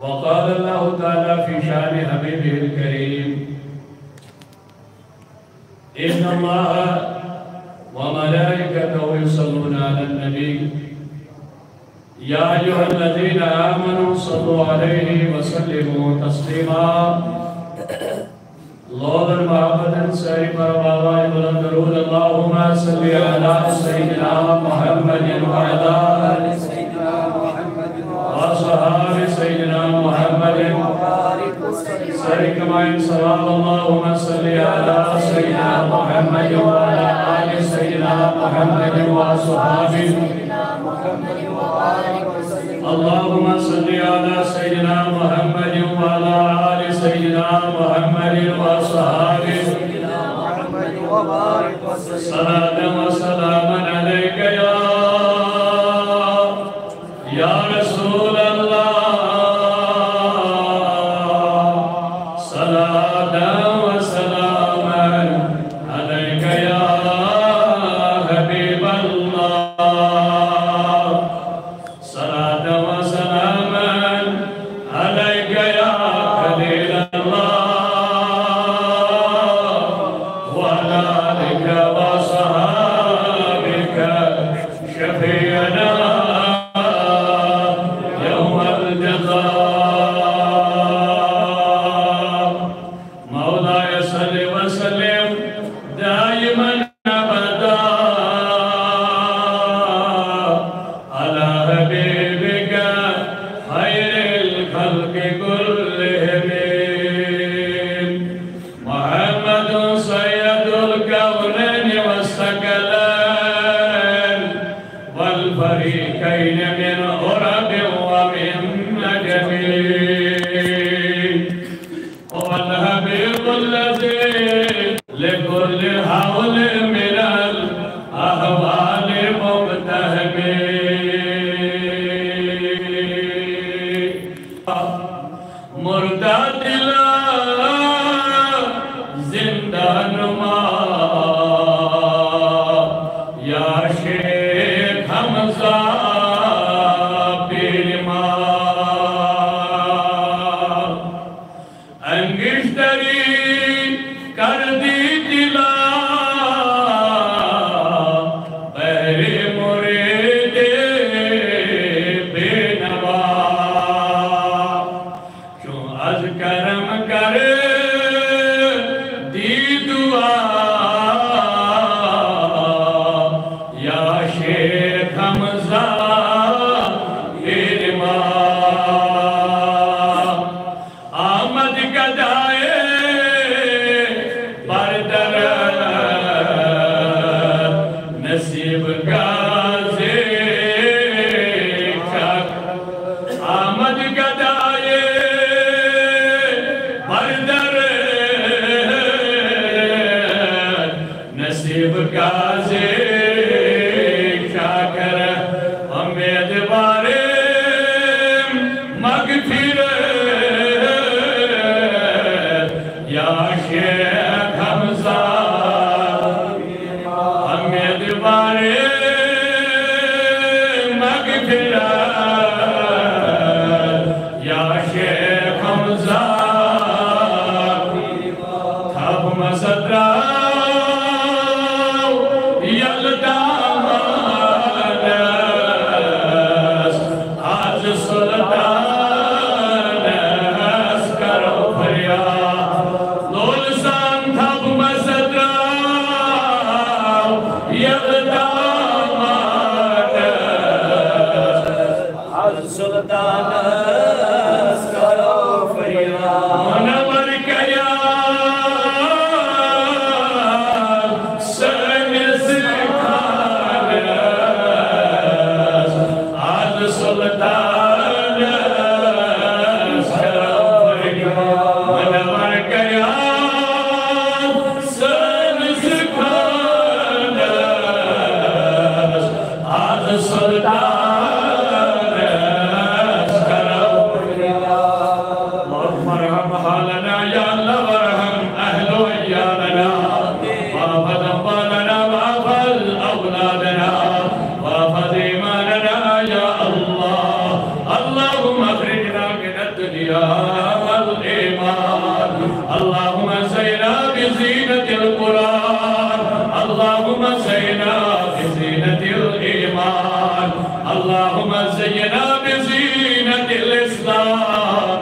وقال الله تعالى في شأن حبيبه الكريم إن الله وملائكته يصلون على النبي يا أيها الذين آمنوا صلوا عليه وسلموا تسليما لوذر محمد سيد بابا بلند درود اللهم صل على سيدنا محمد وعلى آل سيدنا محمد وصحاب سيدنا محمد سيد كما صلى اللهم صل على سيدنا محمد وعلى آل سيدنا محمد وصحاب سيدنا محمد اللهم صل على سيدنا محمد وعلى آل سيدنا محمد وصحاب سيدنا محمد وبارك وسلم صلاة وسلاما عليك يا رسول الله صلاة وسلاما عليك يا حبيب الله صلاة وسلاما عليك يا خليل الله وعلى آلك وصحابك شفيعنا يوم الجزاء مولاي صل وسلم دائما أبدا على حبيبك خير الخلق كلهم محمد سيد الكونين والثقلين والفريقين من غرب ومن نجم هو الحبيب الذي لكل حول من الأهوال مبتهم مرتاد لا زندہ نما یا شیخ حمزہ پیر ماں انگشتری کر دی دلا بہر مرید بے نوا چون از کرم کرے دی دعا یا شیخ حمزہ پیر ماں آمد گدائے بردر نصیب گازے آمد گدائے بردر نصیب گازے شاکر امیدوار مغفرت یا شیخ حمزہ امیدوار مغفرت یا شیخ حمزہ تھب مصدرہ یلدامانس آج سلطانس کرو فریاد لولسان تھب مصدرہ یلدامانس آج سلطانس کرو فریاد الديار والإيمان اللهم زينا بزينة القرآن اللهم زينا بزينة الإيمان اللهم زينا بزينة الإسلام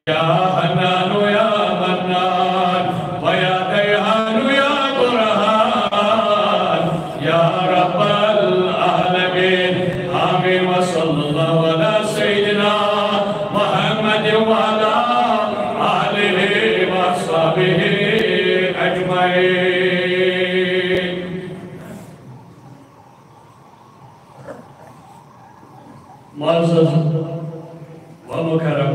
يا حنان يا منان ويا ديان يا برهان يا رب العالمين آمين وصلى الله على سيدنا محمد وعلى آله وصحبه أجمعين. معزز ومكرم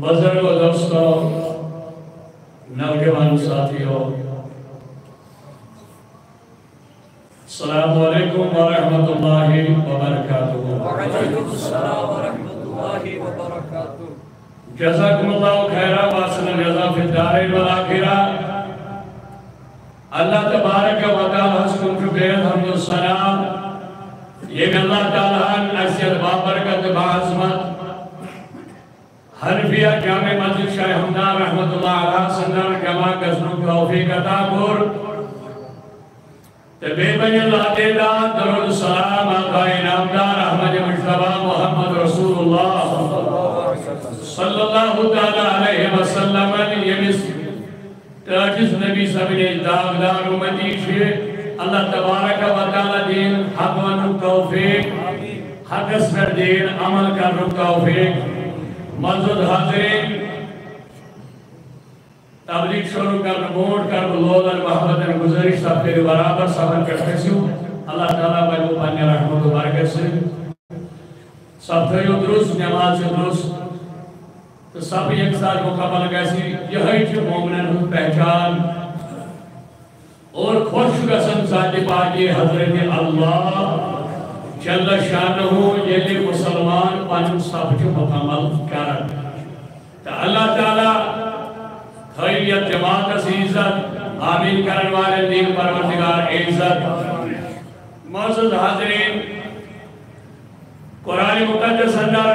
بزرگ و دوستوں نوجوان ساتھیوں السلام علیکم ورحمۃ اللہ وبرکاتہ. وعلیکم السلام ورحمۃ اللہ وبرکاتہ. جزاکم اللہ خیرہ واصل الجزا فی الدارین والآخرہ. اللہ تبارک و تعالی حسکم شکر حمد الثنا یہ اللہ تعالیٰ اسیت بابرکت بعظمت حنفیہ جامع مسجد شاہ حمدان رحمت اللہ علیہ سندر جمع کسنو توفیق عطا کر تبی بنی اللہ تعالیٰ درود السلام آقا انعامدار احمد مجتبہ محمد رسول اللہ صلی اللہ علیہ وسلم یمس تاجز نبی سبیل داغدار امتی چھے اللہ تبارک و تعالیٰ دین حق ونو توفیق حق اسفر دین عمل کرنو توفیق. معزز حاضرین تبلیغ شروع کرنا موڑ کر لولن محمد گزارش سب کے برابر سبن کرتے سیو اللہ تعالیٰ بھائی پانی رحمت و برکت سے سب تھیو درست نماز سے درست تو سب ایک ساتھ مقابل کیسی یہی جو مومنن ہوں پہچان اور خوش گسن ذاتی پاکی حضرت اللہ جل شانہ یلی مسلمان پانچ سب جو مکمل کرن تو اللہ تعالیٰ خیریت جماعت سے عزت آمین کرن والے دین پروردگار عزت. معزز حاضرین قرآن مقدس اندر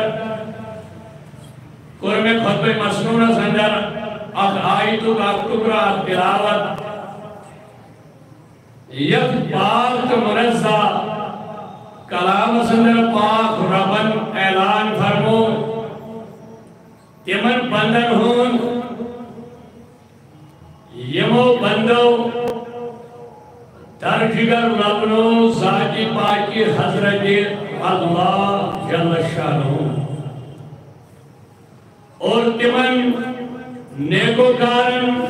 قرآن خطب مسنون اندر اخ آیتو کا ٹکرا تلاوت یک پاک منزہ کلام سندر پاک ربن اعلان فرمو تمن بندن ہون یمو بندو در جگر لبنو ذاتی پاکی حضرت اللہ جل شانہ اور تمن نیکوکارن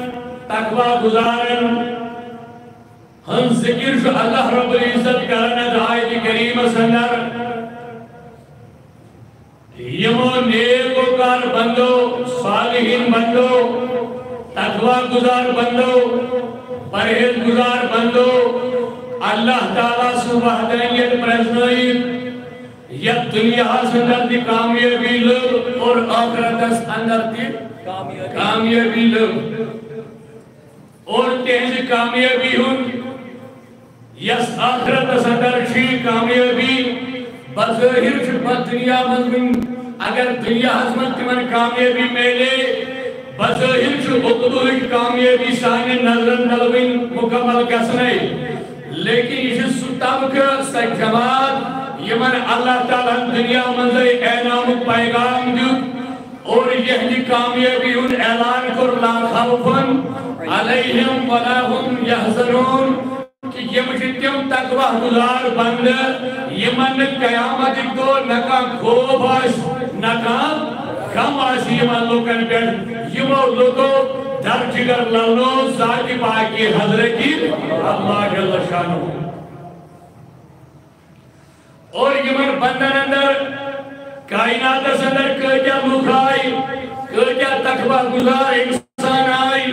تقوی گزارن ہم ذکر شو اللہ رب العزت کرنا آیت کریم سندر یمو نیکوکار بندو صالحین بندو تقوی گزار بندو پرہیز گزار بندو اللہ تعالیٰ صبح دنیت پرزنائیت یا دنیا سندر دی کامیابی لگ اور آخرت اندر دی کامیابی لگ اور تیز کامیابی ہوں یس آخرت سندر چھی کامیابی بظاہر شبت دنیا مضمون اگر دنیا حضمت من کامیابی میلے بظاہر شبت کامیابی سانے نظر نلوین مکمل کسنے لیکن یہ ستابک سجمات یمن اللہ تعالیٰ دنیا منظر اعلام پیغام دیت اور یہ کامیابی ان اعلان کر لا خوفن علیہم ولا هم یحزنون کہ یہ مجھے تم تقوی گزار بند یمن قیامت کو نکا خوف آس نکا کم آسی یمن لوکن پر یمو لوگو در جگر لالو ذاتی باقی حضرتی اللہ جل شانہ اور یمن بندن اندر کائنات اندر کجا لوگ آئی کجا تقوی گزار انسان آئی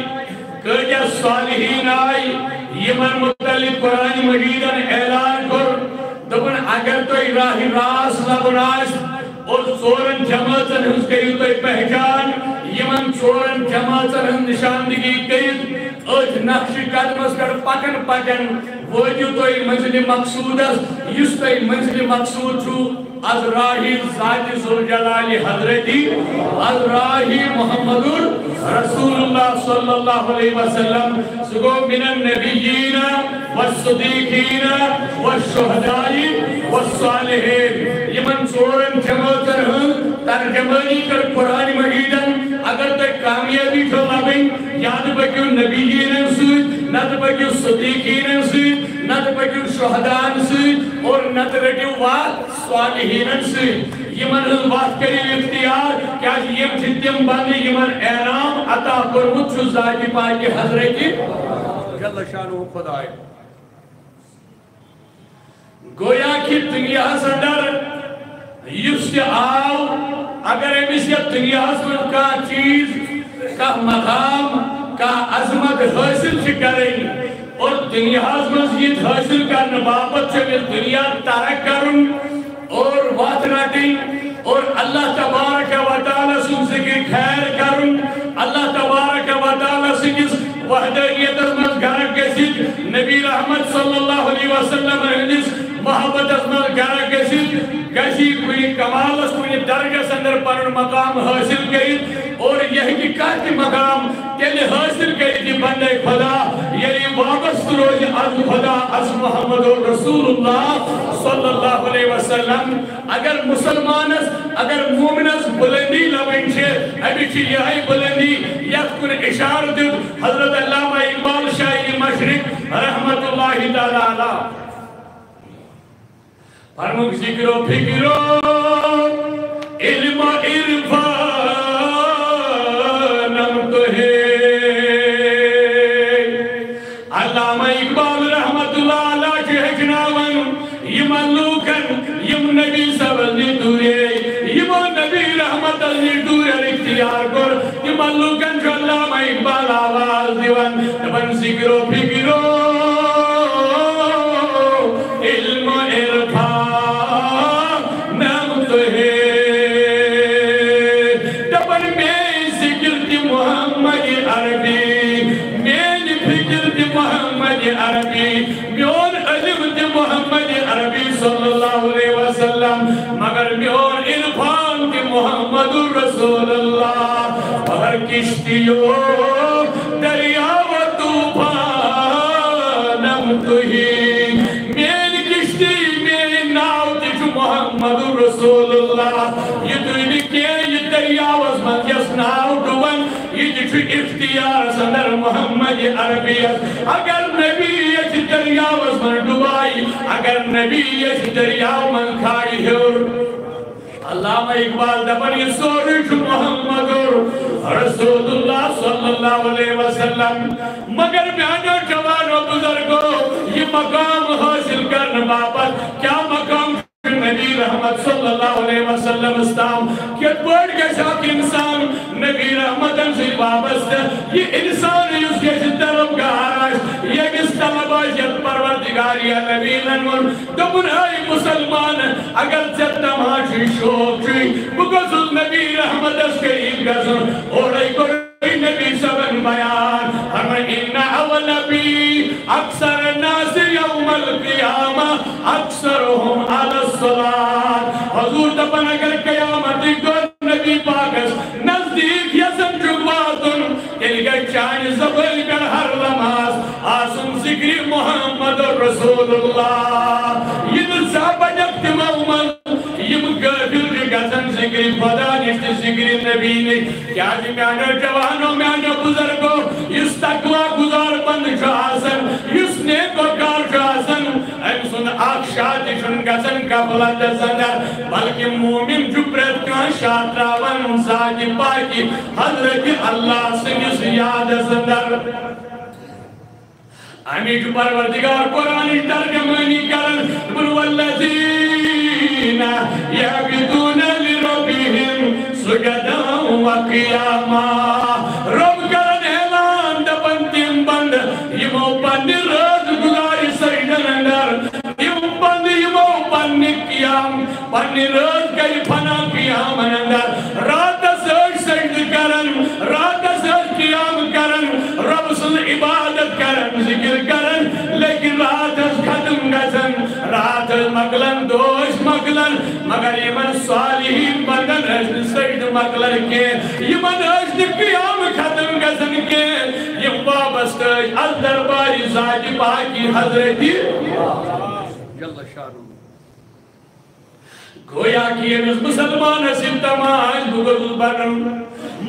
کجا صالحین آئی یمن متعلق قرآن مجیدن اعلان کر دبن اگر تو راہ راس لبناس اور چورن جماعتن ہنس کریو تو پہچان یمن چورن جماعتن ہنس نشاندگی کریو اج نقش قدمس کر پکن پکن وہ جو تو منزل مقصود ہے اس تو منزل مقصود چھو ازراہی ذات ذوالجلال حضرتی ازراہی محمد رسول اللہ صلی اللہ علیہ وسلم سگو من النبیین والصدیقین والشہدائی والصالحین یمن سورن جماعتن ہن ترجمانی کر قرآن مجیدن اگر تک کامیابی چھو لبیں یاد بکیو نبیین سوید نت بکیو صدیقین سوید نت بکیو شہدان سوید اور نت رٹیو وات صالحین سوید یمن ہن وات کری اختیار کیا یم چھتیم باندی یمن اعلام عطا کرمت چھو ذاتی پاک حضرتی جل شانو خدای گویا کی دنیا سندر یس آو اگر امیس یا دنیا سندر کا چیز کا مقام کا عظمت حاصل کریں اور دنیا مزید حاصل کرنے بابت سے دنیا ترک کرن اور بات رٹیں اور اللہ تبارک و تعالی سے خیر کرن اللہ تبارک و تعالی سے وحدانیت مز گھر گسید نبی رحمت صلی اللہ علیہ وسلم ہندس محبت مز گھر گسید گسی کوئی کمال کوئی درجہ اندر پر مقام حاصل کرید اور یہ کی کہتی مقام تیلے حاصل کرید بندے خدا یعنی وابست روز از خدا از محمد رسول اللہ صلی اللہ علیہ وسلم اگر مسلمان اگر مومن بلندی لبن چھے ابھی چھے یہی بلندی یک کن اشار دید حضرت علامہ اقبال شاہی مشرق رحمت اللہ تعالی علیہ فرمک ذکر و فکر علم و عرفانم تو ہے علامہ اقبال رحمت اللہ علیہ چھے جناون یم لوکن یم نبی سبزی دورے یم نبی رحمت اللہ دورے اختیار کر یم لوکن جو علامہ اقبال آواز دیون دبن ذکر و فکر علم و عرفان عربی میون علم دی محمد عربی صلی اللہ علیہ وسلم مگر میون عرفان دی محمد رسول اللہ مگر کشتیو دریا و طوفانم تہی میری کشتی میری ناو دی جو محمد رسول اللہ یہ دوئی کے یہ دریا و اسمت یس ناو ڈوان یہ جو اختیار سندر محمد عربیت اگر نبی یہ دریاو اس من ڈبائی اگر نبی یہ دریاو من کھائی ہور علامہ اقبال دبن یہ سورش محمد رسول اللہ صلی اللہ علیہ وسلم مگر بیانو جوان و بزرگو یہ مقام حاصل کرنے بابت کیا مقام نبی رحمت صلی اللہ علیہ وسلم استام کہ بڑھ کے شاک انسان نبی رحمت سے وابست یہ انسان اس کے طرف کا آراش یہ کس طلباشت پروردگاری نبی لنور دبن آئی مسلمان اگر جتنا ماشی شوق چوئی بکس اس نبی رحمت اس کے عید گزر اور ای کوئی نبی سبن بیان ہمیں ان اول نبی اکثر ناس یوم القیامہ اکثرهم علی الصلاة حضور دبن اگر قیامت کو نبی پاکس نزدیک یسم جگواتن یعنی کہ چاہنے زبل کر ہر لماز آسم ذکری محمد رسول اللہ یہ صحابہ جبت محمد یہ مگفل گزن ذکری خدا نشت ذکری نبی نے کیا جی میانا جوانوں میانا بزرگوں اس تقوی گزار بند شاسن اس نیک و کار شاسن ایم سن آگ شادی شن گزن کا بلد زندر بلکہ مومن جبرت کا شاطراون ساکی پاکی حضرت اللہ سنس یاد زندر امی جو پروردگار قرآنی ترجمانی کرن من والذین یعبدون لربهم سجدا و قیاما رب کرن اعلان دبن تیم بند یمو بند رد گزاری سجدن اندر یمو بند قیام بند رد گئی پنا قیام اندر رات سج سجد کرن رات سج قیام کرن رب سن عبادت کرن ذکر کرن لیکن رات ختم گزن رات مقلن دوش مقلن مکلن مگر یمن صالحین بندن اشن سجد مکلن کے یمن اشن قیام ختم گزن کے یم وابست از درباری ذات پاکی حضرتی جل شانہ گویا کہ امس مسلمان سن تمام بغض بنن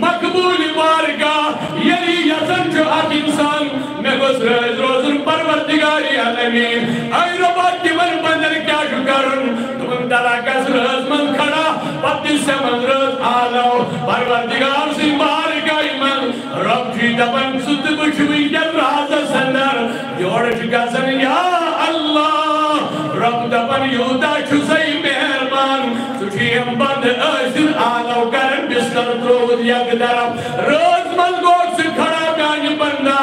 مقبول بارگاہ یلی یزن جو اک انسان میں گوز روزن پروردگاری عالمین اے ربا تمن بندر کیا شکرن تم درا کس روز من کھڑا پتی سے من روز آلو پروردگار سی بارگاہ من رب جی دبن ست بچوئی جن راز سندر جوڑش گزن یا اللہ رب دبن یودا چھوزئی مہربان تجھیم بند اشتر آلو کرن بستر ترود یک درم روز من گوٹ سے کھڑا گانی بندہ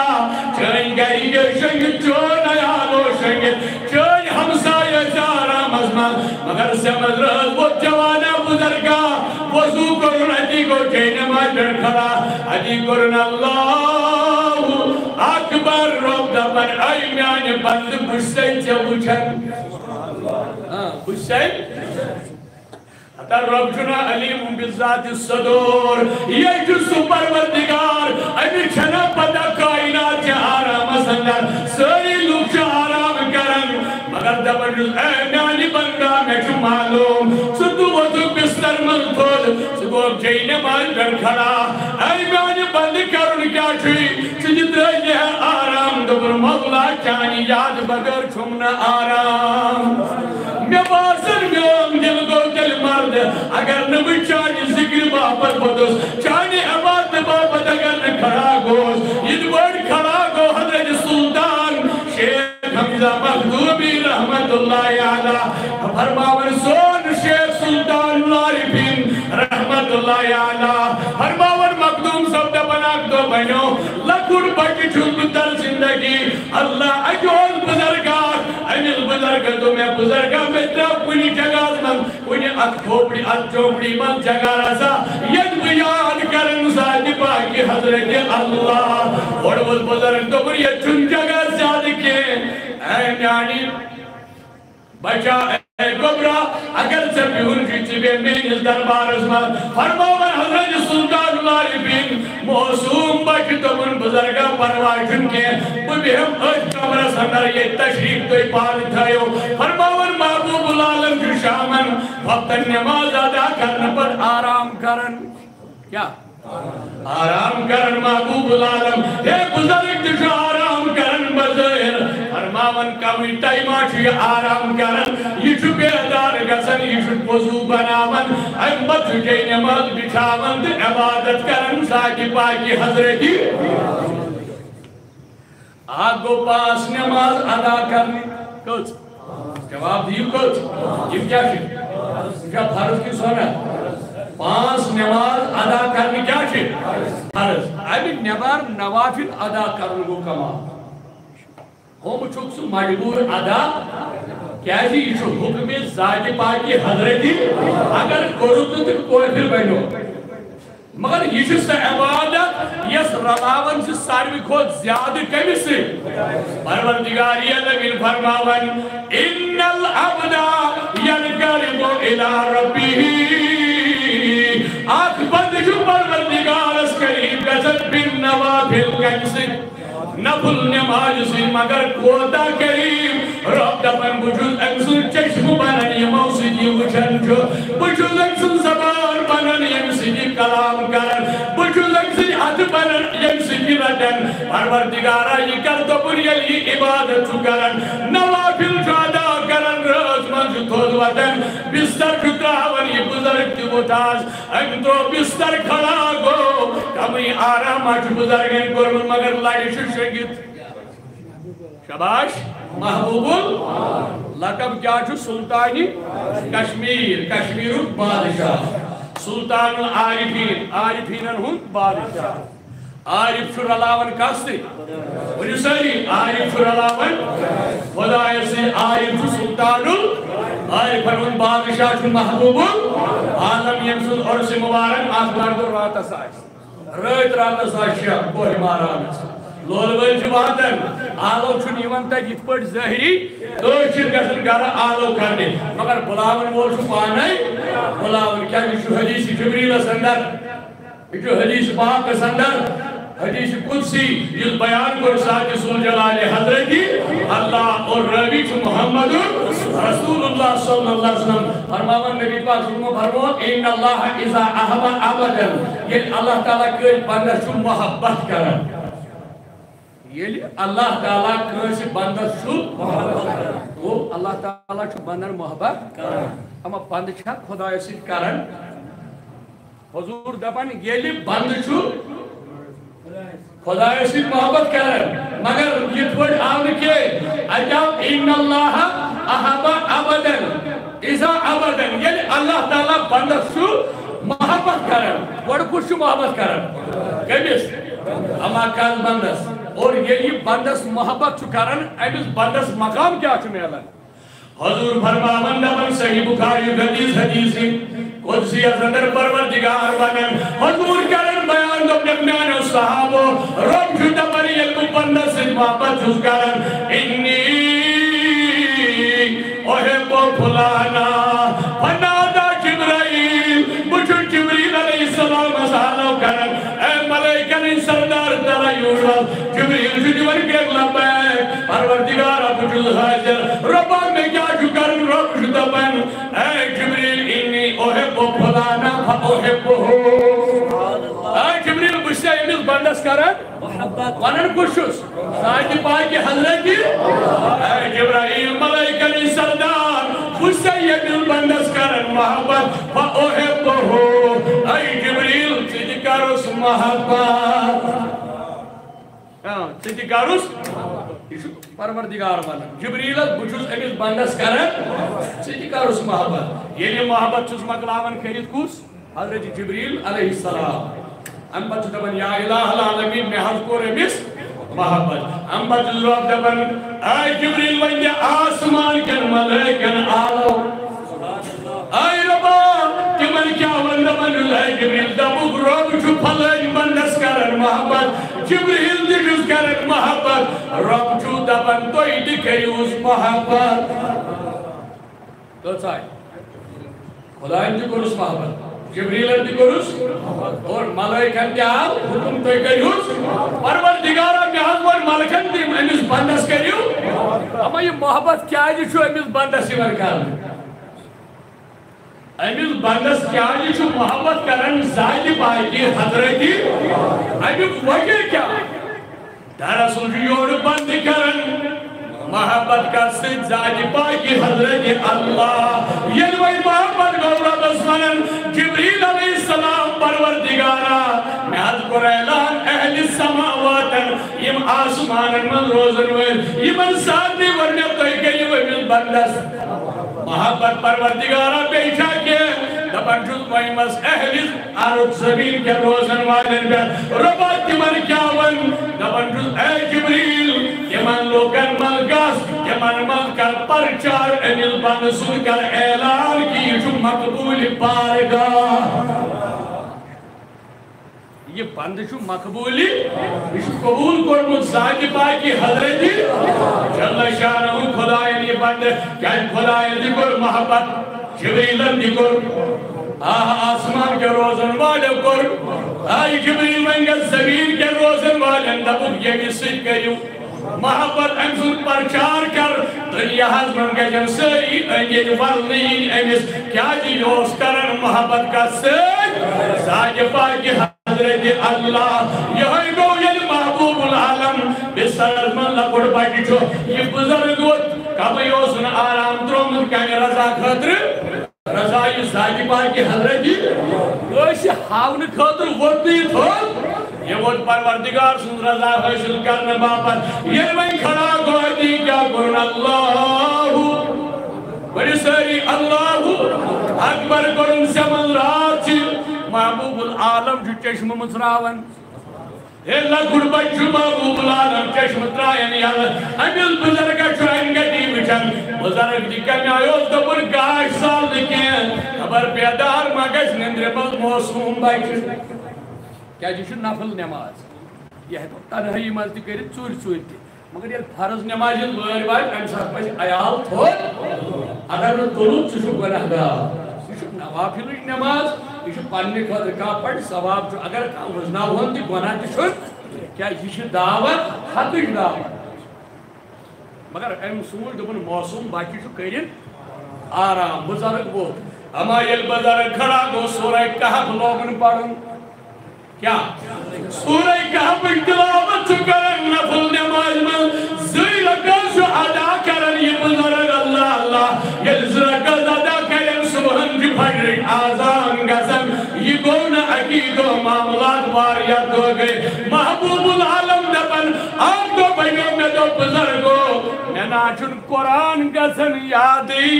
چین گئی گے شنگ چون آلو شنگ چین ہمسائے چارا مزمان مگر سمجھ روز وہ جوانا بزرگا وضو کرن حدی کو چین مجھر کھڑا حدی کرن اللہ اکبر رب دبن اے میان بند بشتے چوچن بشتے حتی رب جنا علیم بالذات الصدور یہ جسو پروردگار ابھی چھنا پتا کائنات کے آرام سندر سری لوگ چھا آرام کرن مگر دبن اے میانی بندہ میں چھو معلوم ستو وضو بستر ملتول سکو جین مان کر کھڑا اے میانی بند کرن کیا چھوئی سجد رہی ہے آرام دبر مولا چانی یاد بگر چھمنا آرام میں باسر گم دل گو دل مرد اگر نبی چانی ذکر باپت بدوس چانی عباد باپت اگر نکھڑا گوس یہ دوڑ کھڑا گو حضرت سلطان شیخ حمزہ مخدومی رحمت اللہ علیہ فرماون سون شیخ سلطان العارفین رحمت اللہ علیہ فرماون مخدوم سب دبناک دو بنو لکھڑ بچ چھوٹ در زندگی اللہ اجول بزرگار انیل بزرگ تو میں بزرگا میں طرف کنی جگہ من کنی ات کھوپڑی ات چوپڑی من جگہ رسا ید بیان کرن ساتھ پاکی حضرت اللہ اور وہ بزرگ تو پر یہ چن جگہ زیادہ کے اے نیانی بچا اے گبرا اگر سے بھی ان کی چبے میں اس دربار اسمان فرماون حضرت سلطان العارفین موسوم بچ تو من بزرگا پرواشن کے وہ بھی ہم اج کمرہ سندر یہ تشریف تو پال تھایو فرماون محبوب العالم کی شامن وقت نماز ادا کرنے پر آرام کرن کیا آرام کرن محبوب العالم اے بزرگ جو آرام کرن بظاہر فرماون کمی ٹائمہ چھو آرام کرن یہ چھو بیدار گسن یہ چھو وضو بناون امت چھو نماز بچھاون عبادت کرن ساکی پاکی حضرتی آگو پاس نماز ادا کرنی کچھ جواب دیو کچھ یہ کیا چھو کیا فرض کی سنت پانچ نماز ادا کرنی کیا چھے فرض ابھی نبار نوافل ادا کرنے کو کما ہم چھوک سو مجبور ادا کیا جی یہ چھو حکم ذات پاکی حضرتی اگر کرو تو کوئی پھر بینو مگر یہ چھو سے عبادت یس رلاون سے ساروی خود زیادہ کمی سے پروردگاری لگن فرماون ان العبدہ ینقلب الى ربی آنکھ بند جو پروردگار اس قریب گزت بن نوافل کنسک نفل نماز سے مگر کوتا قریب رب دفن بجوز اکسن چشم بنن یہ موسیقی وچن جو بجوز اکسن زبان بنن یہ سیدی کلام کرن بجوز اکسن حد بنن یہ سیدی ردن پروردگارہ یہ کر تو بریلی عبادت کرن نوافل جو ادا کرن روز من جو تھوز وطن بستر کتاون یہ بزرگ کی بتاز اگر تو بستر کھڑا گو کمی آرام آج بزرگیں کرن مگر لائی ششگت شباش محبوب لقب کیا چھو سلطانی کشمیر کشمیر بادشاہ سلطان العارفین عارفینن ہن بادشاہ عارف چھو رلاون کستی ونی سری عارف چھو رلاون خدای سے عارف چھو سلطان عارفن ہن بادشاہ چھو محبوب عالم یمسود عرص مبارک آخبار دو رات ساش رات ساشیا کوئی ماران لول ول واتن آلو چھن یوان تک یت پٹ ظاہری ٲسِتھ گژھن گرٕ آلو کرنہِ مگر بلاون وول چھُ پانے بلاون کیا یہ چھُ حدیث جبریلس اندر یہ چھُ حدیث پاکس اندر حدیث قدسی یہ بیان کر ذات ذوالجلال حضرت اللہ اور راوی چھُ محمد رسول اللہ صلی اللہ علیہ وسلم فرماون نبی پاک صلی اللہ علیہ وسلم ان اللہ اذا احب عبدا یہ اللہ تعالیٰ کٲنٛسہِ بندس چھُ محبت کران یہ اللہ تعالیٰ کٲنٛسہِ بندس چھُ وہ اللہ تعالیٰ چھُ بندن محبت کران اما بند چھا خدایس سۭتۍ کران حضور دپان ییٚلہِ بند چھُ خدایس سۭتۍ محبت کران مگر یِتھ پٲٹھۍ آو نہٕ کینٛہہ اَتہِ آو ان اللہ احب عبدا اذا عبدا ییٚلہِ اللہ تعالیٰ بندس چھُ محبت کران گۄڈٕ کُس چھُ محبت کران کٔمِس اما کس بندس اور یہ بندس محبت چھُ کران أمِس بندس مقام کیا چھُ میلان حضور فرماون دپان صحیح بخاری حدیث قدسی اندر پروردگار ونان حضور کرن بیان دوٚپنکھ میانیو صحابو رب چھُ دپان ییٚلہِ بہٕ بندس سۭتۍ محبت چھُس کران انی احب فلانا فنادى جبرائیل بہٕ چھُس جبریل علیہ السلام حالو کران اے ملائکن سردار تعالیٰ یوٗرل جبریل چھُ دِوان کیٛاہ لبیک پروردگارا بہٕ چھُس حٲضِر رۄبا مےٚ کیٛاہ چھُ کرُن رۄب چھُ دپان اے جبریل انی احب فلانا فاحبه اے جبریل بہٕ چھُس أمِس بندس کران ونان کُس چھُس ذاتِ پاکہِ حضرت اے جبرائیل ملائکن سردار بہٕ چھُس أمِس بندس کران محبت فاحبه اے جبریل ژٕ تہِ کرُس محبت ژٕ تہِ کرُس یہ پروردگار ونان جبریلس بہٕ چھُس أمِس بندس کران ژٕ تہِ کرُس محبت ییٚلہِ محبت چھُس مۄکلاوان کٔرِتھ کُس حضرت جبریل علیہ السلام اَمہِ پتہٕ چھُ دپان یا الہ العالمین مےٚ حظ کوٚر أمِس محبت اَمہِ پتہٕ چھُس رۄب دپان اے جبریل وۄنۍ دِ آسمان کٮ۪ن ملٲیکن آلو اے رۄبا تِمن کیٛاہ وَن دپان اے جبریل دپُکھ رۄب چھُ فلٲنۍ بندس کران محبت جبریل تہِ چھُس کران محبت رۄب چھُ دپان تُہۍ تہِ کٔرِوُس محبت کٔژ آیہِ خۄداین تہِ کوٚرُس محبت جبریلن تہِ کوٚرُس اور ملائکن تہِ آو حُکم تُہۍ کٔرۍہوٗس پروردگارا مےٚ حظ ووٚن ملکن تہِ أمِس بندس کٔرِو اما یہِ محبت کیٛازِ چھُ أمِس بندس یِوان کرنہٕ أمِس بندس کیٛازِ چھُ محبت کران ذاتِ پاکہِ حضرت امیُک وجہ کیٛاہ دراصل چھُ یورٕ بند کران محبت کر سۭتۍ ذاتِ پاکہِ حضرت اللہ ییٚلہِ وۄنۍ محبت گوٚو رۄبس ونان جبریل علیہ السلام پروردگارا مےٚ حظ کوٚر اعلان اہلِ سماواتن یِم آسمانن منٛز روزن وٲلۍ یِمن سارنٕے ووٚن مےٚ تُہۍ کٔرِو أمِس بندس محبت پروردگارا بیٚیہِ چھا کینٛہہ دپان چھُس وۄنۍ مس اہلِ ارض زمیٖن کٮ۪ن روزن والٮ۪ن پٮ۪ٹھ رۄبا تِمن کیٛاہ وَن دپان چھُس اے جبریل تِمن لوٗکن منٛز گژھ تِمن منٛز کر پرچار أمِس بندٕ سُنٛد کر اعلان کہِ یہِ چھُ مقبوٗل بارگاہ یہ بند چھُ مقبوٗل یہِ چھُ قبوٗل کوٚرمُت ذاتِ پاکہِ حضرت جل شانہ خۄداین یہِ بند کیٛازِ خۄداین تہِ کوٚر محبت جبریلن تہِ کوٚر آسمان کٮ۪ن روزن والیو کوٚر آے جبریل وۄنۍ گژھ زمیٖن کٮ۪ن روزن والٮ۪ن دپُکھ ییٚمِس سۭتۍ کٔرِو محبت أمۍ سُنٛد پرچار کر دُنیاہس منٛز گژھن سٲری أنٛدۍ أنٛدۍ ولنہٕ یِنۍ أمِس کیٛازِ یہِ اوس کران محبت کتھ سۭتۍ ذاتِ پاکہِ حضرت اللہ یِہوٚے گوٚو ییٚلہِ محبوب العالم بسترس منٛز لۄکُٹ بچہِ چھُ یہِ بُزرگ ووت کبے اوس نہٕ آرام ترٛوومُت کمہِ رضا خٲطرٕ رضا یہِ ذاتِ پاکہِ حضرت ٲسۍ ہاونہٕ خٲطرٕ ووٚتنہٕ یہِ تھوٚد یہ ووت پروردگار سُنٛد رضا حٲصِل کرنہٕ باپتھ ییٚلہِ وۄنۍ کھڑا گوٚو أتی کیٛاہ کوٚرُن اللہ بٔرِو سٲری اللہ اکبر کوٚرُن سٮ۪من رات چھِ محبوب العالم چھُ چشمہٕ مٕژراوان ہے لۄکُٹ بچہِ چھُ محبوب العالم چشمہٕ ترٛاین یلہٕ أمِس بُزرگس چھُ انگٔٹی وٕچھان بُزرگ تہِ کمہِ آیہِ اوس دوٚپُن گاش سال نہٕ کینٛہہ خبر بیدار ما گژھِ نِندرِ منٛز موسوٗم بچہِ کیٛازِ یہِ چھُ نفل نٮ۪ماز یہ ہے تو تنہائی مز تہ کر ژور ژور تہ مگر یہ فرض نماز لٲر واتہِ امہِ ساتہٕ پزِ عیال تھوٚد اگر نہٕ تُلُن ژٕ چھُکھ گۄناہ گار یہ چھُ نوافلٕچ نماز یہ چھُ پننہِ خٲطرٕ کانٛہہ پرِ ثواب چھُ اگر کانٛہہ وٕزناوہون تہِ گۄناہ تہِ چھُنہٕ کیٛازِ یہِ چھِ دعوت حقٕچ دعوت مگر أمۍ سوٗنٛچ دوٚپُن موسم باقی چھُ کٔرِتھ آرام بُزرگ ووت اما ییٚلہِ بُزرگ کھڑا گوٚو سورہ کہف لوگُن پرُن کیا سورہ کہفٕچ تلاوت چھُ کران نفل نمازِ منٛز زٕ رکعت چھُ ادا کران یہِ بُزرگ اللہ اللہ ییٚلہِ زٕ رکعت ادا کرن صبحن چھِ فجرٕچ آذان گژھان یہِ گوٚو نہٕ اکی دۄہ معاملات واریاہ دۄہ گٔے محبوب العالم دپان اکھ دۄہ بنیو مےٚ دوٚپ بُزرگو مےٚ نا چھُنہٕ قرآن گژھان یادٕے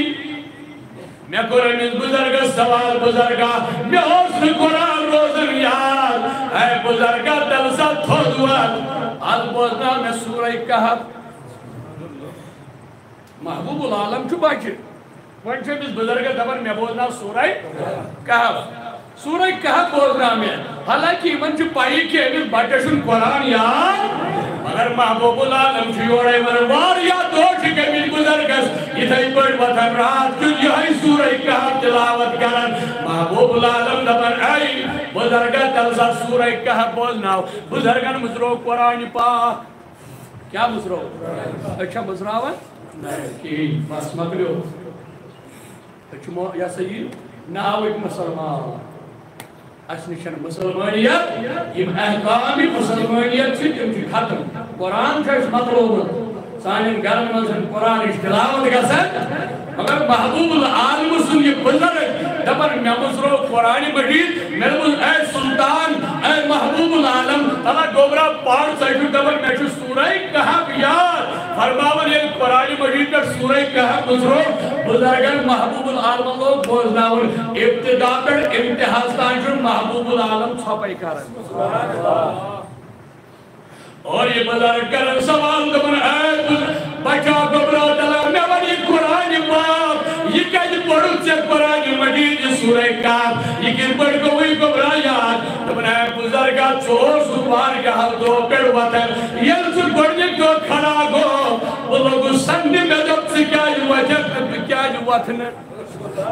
میں کوٚر أمِس بُزرگس سوال بُزرگا مےٚ اوس نہٕ قرآن روزان یاد اے بُزرگا تَلہٕ سا تھوٚد وَتھ اَز بوزناو مےٚ سورہ کہف محبوب العالم چھُ بچہِ وۄنۍ چھُ أمِس بُزرگس دپان مےٚ بوزناو سورہ کہف سورہ کہف بوزناو مےٚ حالانکہِ یِمن چھِ پَیی کہِ أمِس بچس چھُنہٕ قرآن یاد مگر محبوب العالم چھُ یورے وَنان واریاہ دۄہ چھِ گٔمٕتۍ بُزرگس یِتھَے پٲٹھۍ وۄتھان رات کیُتھ یِہوٚے سورہ کہف تلاوت کران محبوب العالم دپان اے بُزرگا تَلہٕ سا سورہ کہف بوزناو بُزرگن مٔژروو قرآنہِ پاک کیٛاہ مٔژروو أسۍ چھا مٔژراوان کِہیٖنۍ بس مۄکلیو أسۍ چھِ یہِ ہسا یہِ ناوٕکۍ مُسلمان اَسہِ نِش چھَنہٕ مُسلمٲنِیت یِم احکام مُسلمٲنِیت چھِ تِم چھِ ختم قرآن چھُ اَسہِ مۄکلومُت سانٮ۪ن گرن منٛز چھَنہٕ قرآنٕچ تلاوت گژھان مگر محبوب العالم سُنٛد یہِ بُزرگ دپان مےٚ مٔژروو قرآنِ مجیٖد مےٚ دوٚپُس اے سُلطان اے محبوب العالم اللہ گوبرا پاڑ ژٕ چھُکھ دپان مےٚ چھُ سورہ کہف یاد فرماوان ییٚلہِ قرآنِ مجیٖد پٮ۪ٹھ سورہ کہف مٔژروو بُزرگن محبوب العالمن لوگ بوزناوُن ابتدا پٮ۪ٹھ اِمتِحاس تام چھُ محبوب العالم ژھۄپے کران اور یہ بُزرگ کران سوال دپان اے بچا گوبرا تعالیٰ مےٚ وَن یہِ قرآنِ پاک یہِ کَتہِ پوٚرُتھ ژےٚ قرآنِ مجیٖد یہِ سورہ کہف یہِ کِتھ پٲٹھۍ گوٚوُے گوبرا یاد دپان اے بُزرگا ژٕ اوسُکھ واریاہو دۄہو پٮ۪ٹھ وۄتھان ییٚلہِ ژٕ گۄڈنِکۍ دۄہ کھڑا گوٚو بہٕ لوٚگُس سنٛدِ مےٚ دوٚپ ژٕ کیٛازِ وۄتھکھ تہٕ بہٕ کیٛازِ وۄتھٕ نہٕ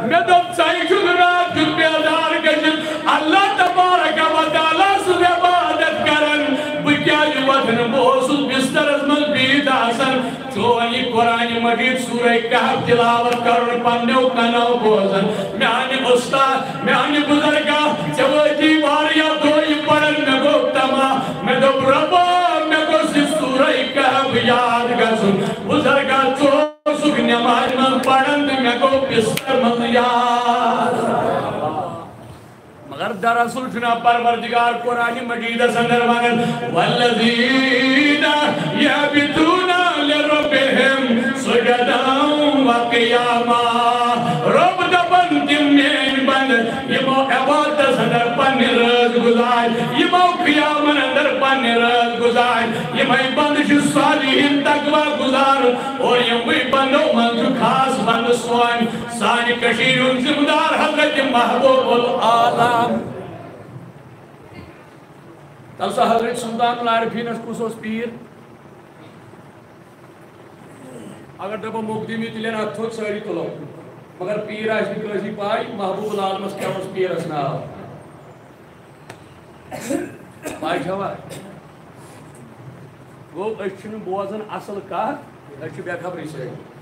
مےٚ دوٚپ ژَے چھُکھ رات کیُتھ بیدار گٔژھِتھ اللہ تبارک و تعالیٰ سٕنٛز عبادت کران بہٕ کیٛازِ وۄتھٕ نہٕ بہٕ اوسُس بِسترس منٛز بِہِتھ آسان چون یہِ قرآنِ مجیٖد سورہ کہف تلاوت کرُن پننیو کَنو بوزان میٛانہِ اُستاد میٛانہِ بُزرگا ژےٚ وٲتی واریاہ دۄہ یہِ پران مےٚ گوٚو تماہ مےٚ دوٚپ رۄبا مےٚ گوٚژھ یہِ سورہ کہف یاد گژھُن بُزرگا ژٕ اوسُکھ نمازِ منٛز پران تہٕ مےٚ گوٚو بِستر منٛز یاد مگر دراصل چھُنا پروردگار قرآنِ مجیٖدس اندر ونان والذین یبتون لربہم سجدا وقیاما رب دپان تِم میٲنۍ بنٛد یِمو عبادتس اندر پننہِ رٲژ گُزارِ یِمو قیامن اندر پننہِ رٲژ گُزارِ یِمے بنٛد چھِ صالحین تقویٰ گُزارُن اور یِموٕے بنٛدو منٛز چھُ خاص بنٛد سون سانہِ کٔشیٖرِ ہُنٛد ذمہٕ دار حضرت محبوب العالم تَلہٕ سا حضرت سلطان العارفیٖنس کُس اوس پیٖر اگر دپو مقدمی تُلن اتھ تھوٚد سٲری تُلو مگر پیٖر آسہِ نہٕ کٲنٛسہِ پاے محبوب العالمس کیٛاہ اوس پیٖرس ناو پاے چھوا گوٚو أسۍ چھِنہٕ بوزان اصل کتھ أسۍ چھِ بے خبری سۭتۍ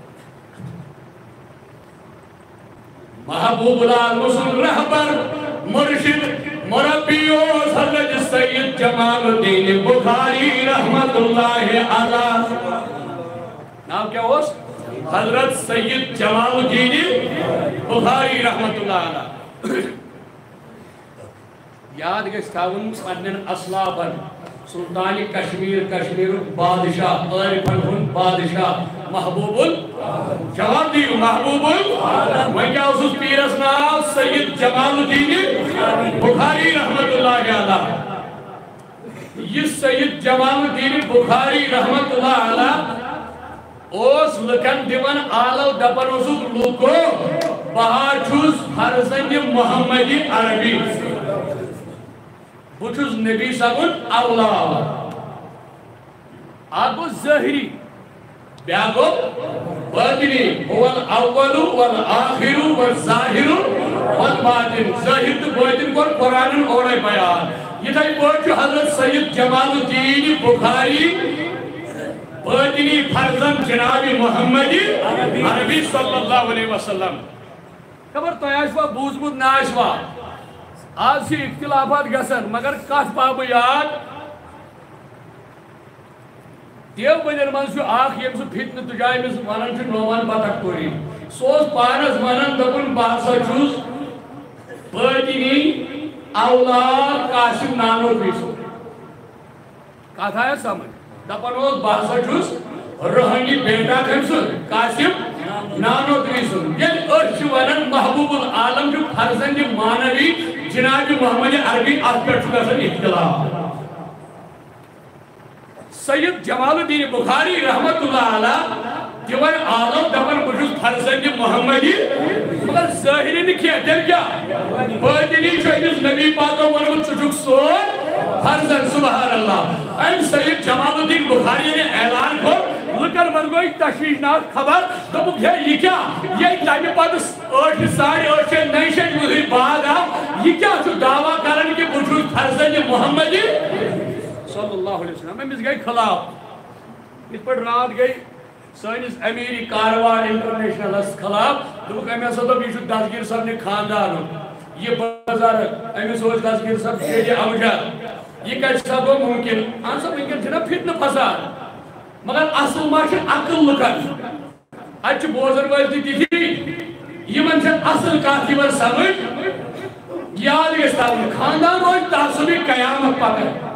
محبوب العالم سُنٛد رہبر مرشد مربی اوس حضرت سید جمال الدین بخاری رحمت اللہ علیہ نام کیا اوس حضرت سید جمال الدین بخاری رحمت اللہ علیہ یاد گژھِ تھاوُن پننٮ۪ن اسلافن سلطان کشمیر کشمیرُک بادشاہ عارفن ہُنٛد بادشاہ محبوب جواب دیو محبوب وۄنۍ کیٛاہ اوسُس پیٖرس ناو سید جمال الدین بخاری رحمت اللہ علیہ یہ سید جمال الدین بخاری رحمت اللہ علیہ اوس لُکن دِوان آلو دپان اوسُکھ لُکو بہٕ چھُس فرزند محمدی عربی بہٕ چھُس نبی صٲبُن اولاد آگو ظاہری بیاگو باطنی هو الاول والآخر والظاہر والباطن ظاہر تو باطن کو قرآن اور بیان یہ تھا پوچھ حضرت سید جمال الدین بخاری باطنی فرزند جناب محمد عربی صلی اللہ علیہ وسلم خبر تو آشوا بوزمت نہ آشوا آج سے اختلافات گسن مگر کت پاب یاد دیو بنیر من آخ یم سو فتن تجائے مس ونان نوان بطخ کوری سوز پانس ونان دپن باسا چھس باطنی اولاد قاسم نانوتوی سو کت آیا سمجھ دپن اوس باسا چھس روحانی بیٹا کم سو قاسم نانوتوی سو یل اچھ ونان محبوب العالم جو فرزند مانوی جناب محمد عربی ات پہ گژھان اختلاف سید جمال الدین بخاری رحمت اللہ علیہ دیوان عالم دپن بجوز فرزند محمدی مگر ظاہری نکھیا دل کیا باطنی چوئیس نبی پاکو ونمت چچک سور فرزند سبحان اللہ این سید جمال الدین بخاری نے اعلان کو لکر من گوئی تشویشناک خبر دبک ہے یہ کیا یہ ٹائم پاک 8:30 بعد یہ کیا چھو دعویٰ کرن کہ بجوز فرزند محمدی صلی اللہ علیہ وسلم امس گئی خلاف اس پر رات گئی سانس امیری کاروان انٹرنیشنل خلاف دبک امس دب یہ دستگیر صاحب نے خاندان یہ بزرگ امس دستگیر صاحب شیری اوجاد یہ کچھ سب ممکن ان سب ممکن چھنا فتنہ فساد مگر اصل ما چھ عقل لکن اچھ بوزر وز تھی یمن چھ اصل کاتھی ور سمجھ یاد گژھِ خاندان روز تعصبی قیامت پکر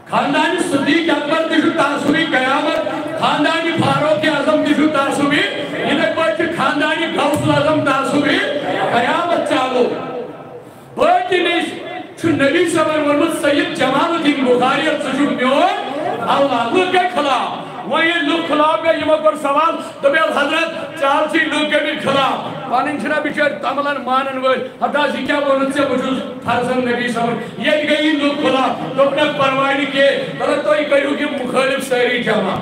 خاندانی صدیق اکبر تشو تعصبی قیامت خاندانی فاروق اعظم تشو تعصبی یہ پاچھ خاندانی غوث اعظم تعصبی قیامت چالو باقی نیش چھو نبی صلی اللہ علیہ وسلم سید جمال الدین بخاری تشو میون اللہ لوگ کے خلاف وہ یہ لوگ خلاف گئے یہ مکر سوال دبیل حضرت چال چی لوگ کے بھی خلاف پانین چھنا بچار تملان مانن ول حتی سی کیا بولت سے بجوز فرزند نبی صلی اللہ علیہ وسلم یہ گئی لوگ خلاف تو اپنے پروانی کے غلط تو ہی کہو کہ مخالف ساری جمع